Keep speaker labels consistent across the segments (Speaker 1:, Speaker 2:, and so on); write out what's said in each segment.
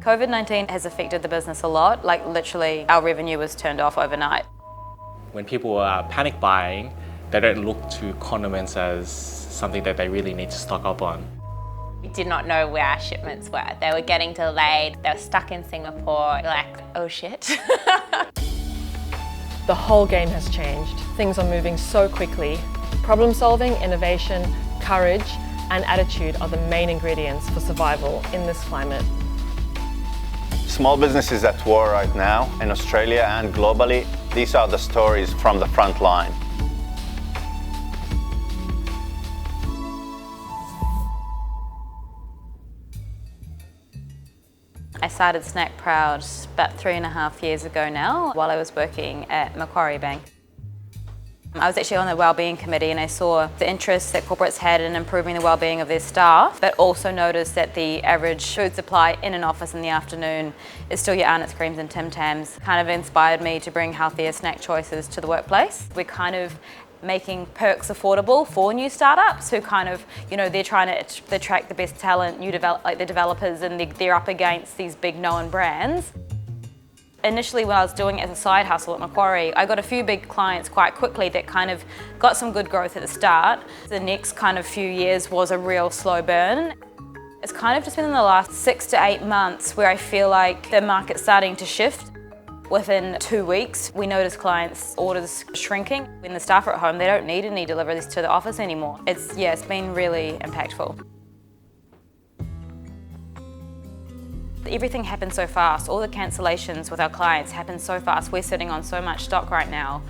Speaker 1: COVID-19 has affected the business a lot, like literally our revenue was turned off overnight.
Speaker 2: When people are panic buying, they don't look to condiments as something that they really need to stock up on.
Speaker 3: We did not know where our shipments were. They were getting delayed, they were stuck in Singapore, like, oh shit.
Speaker 4: The whole game has changed. Things are moving so quickly. Problem solving, innovation, courage, and attitude are the main ingredients for survival in this climate.
Speaker 5: Small businesses at war right now in Australia and globally, these are the stories from the front line.
Speaker 1: I started Snack Proud about 3.5 years ago now while I was working at Macquarie Bank. I was actually on the wellbeing committee and I saw the interest that corporates had in improving the wellbeing of their staff, but also noticed that the average food supply in an office in the afternoon is still your Arnott's creams and Tim Tams. Kind of inspired me to bring healthier snack choices to the workplace. We're kind of making perks affordable for new startups who kind of, they're trying to attract the best talent, like the developers, and they're up against these big known brands. Initially, when I was doing it as a side hustle at Macquarie, I got a few big clients quite quickly that kind of got some good growth at the start. The next kind of few years was a real slow burn. It's kind of just been in the last 6 to 8 months where I feel like the market's starting to shift. Within 2 weeks, we noticed clients' orders shrinking. When the staff are at home, they don't need any deliveries to the office anymore. It's been really impactful. Everything happens so fast. All the cancellations with our clients happen so fast. We're sitting on so much stock right now.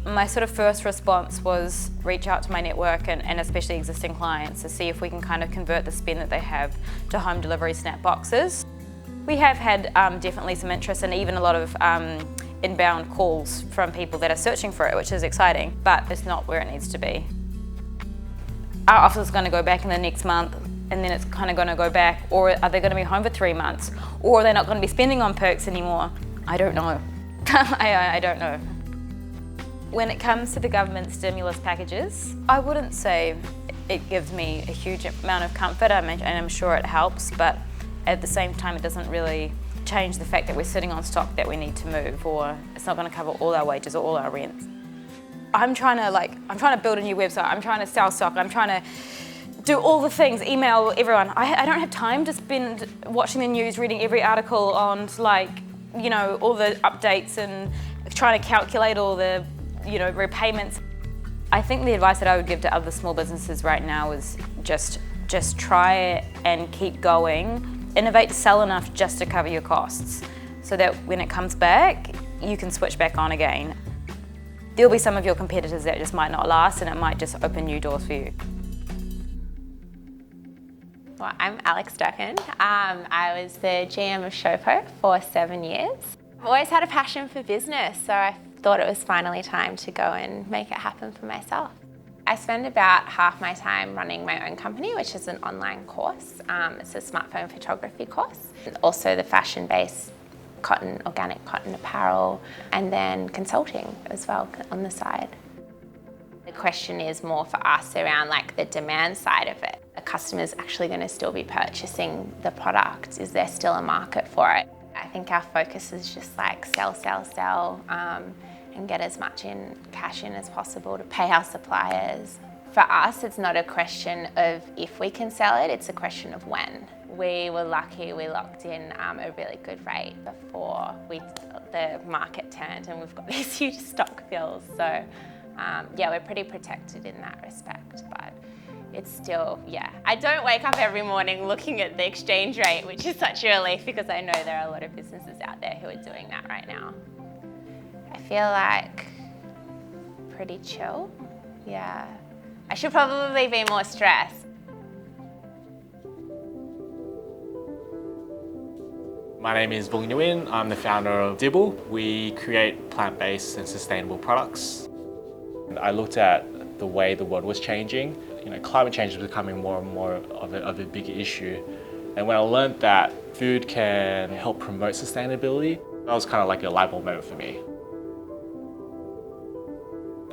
Speaker 1: My sort of first response was reach out to my network and especially existing clients to see if we can kind of convert the spend that they have to home delivery snap boxes. We have had definitely some interest and even a lot of inbound calls from people that are searching for it, which is exciting, but it's not where it needs to be. Our office is going to go back in the next month, and then it's kind of going to go back, or are they going to be home for 3 months, or are they not going to be spending on perks anymore? I don't know. I don't know. When it comes to the government stimulus packages, I wouldn't say it gives me a huge amount of comfort, and I'm sure it helps, but at the same time it doesn't really change the fact that we're sitting on stock that we need to move, or it's not going to cover all our wages or all our rents. I'm trying to build a new website, I'm trying to sell stock, I'm trying to do all the things, email everyone. I don't have time to spend watching the news, reading every article on all the updates and trying to calculate all the repayments. I think the advice that I would give to other small businesses right now is just try and keep going. Innovate to sell enough just to cover your costs so that when it comes back, you can switch back on again. There'll be some of your competitors that just might not last and it might just open new doors for you.
Speaker 3: Well, I'm Dawkins. I was the GM of Showpo for 7 years. I've always had a passion for business, so I thought it was finally time to go and make it happen for myself. I spend about half my time running my own company, which is an online course. It's a smartphone photography course. Also the fashion-based organic cotton apparel, and then consulting as well on the side. The question is more for us around the demand side of it. A customer's actually going to still be purchasing the product. Is there still a market for it? I think our focus is just sell, and get as much cash in as possible to pay our suppliers. For us, it's not a question of if we can sell it, it's a question of when. We were lucky, we locked in a really good rate before the market turned, and we've got these huge stock fills. So we're pretty protected in that respect, but it's still, I don't wake up every morning looking at the exchange rate, which is such a relief because I know there are a lot of businesses out there who are doing that right now. I feel like pretty chill, I should probably be more stressed.
Speaker 2: My name is Bong Nguyen. I'm the founder of Dibble. We create plant-based and sustainable products. I looked at the way the world was changing. Climate change is becoming more and more of a bigger issue. And when I learned that food can help promote sustainability, that was kind of like a light bulb moment for me.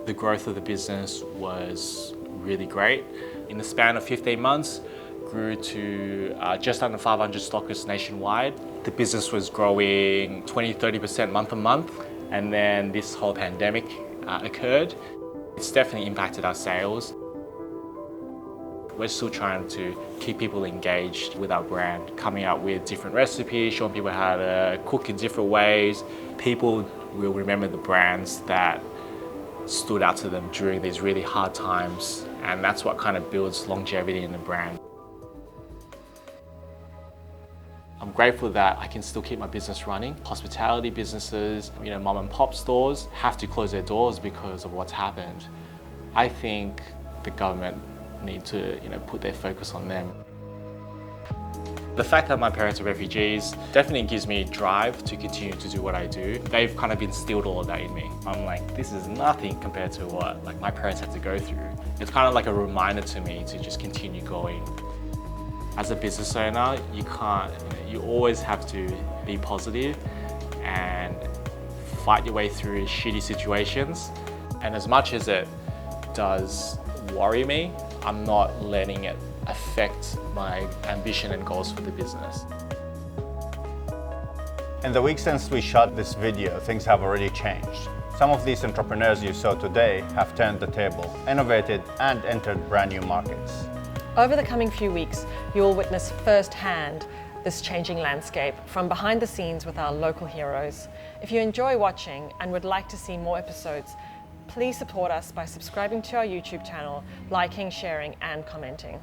Speaker 2: The growth of the business was really great. In the span of 15 months, grew to just under 500 stockists nationwide. The business was growing 20-30% month on month, and then this whole pandemic occurred. It's definitely impacted our sales. We're still trying to keep people engaged with our brand, coming out with different recipes, showing people how to cook in different ways. People will remember the brands that stood out to them during these really hard times, and that's what kind of builds longevity in the brand. I'm grateful that I can still keep my business running. Hospitality businesses, mom and pop stores have to close their doors because of what's happened. I think the government need to, put their focus on them. The fact that my parents are refugees definitely gives me drive to continue to do what I do. They've kind of instilled all of that in me. I'm like, this is nothing compared to what my parents had to go through. It's kind of like a reminder to me to just continue going. As a business owner, you always have to be positive and fight your way through shitty situations. And as much as it does worry me, I'm not letting it affect my ambition and goals for the business.
Speaker 5: In the week since we shot this video, things have already changed. Some of these entrepreneurs you saw today have turned the table, innovated, and entered brand new markets.
Speaker 4: Over the coming few weeks, you will witness firsthand this changing landscape from behind the scenes with our local heroes. If you enjoy watching and would like to see more episodes, please support us by subscribing to our YouTube channel, liking, sharing, and commenting.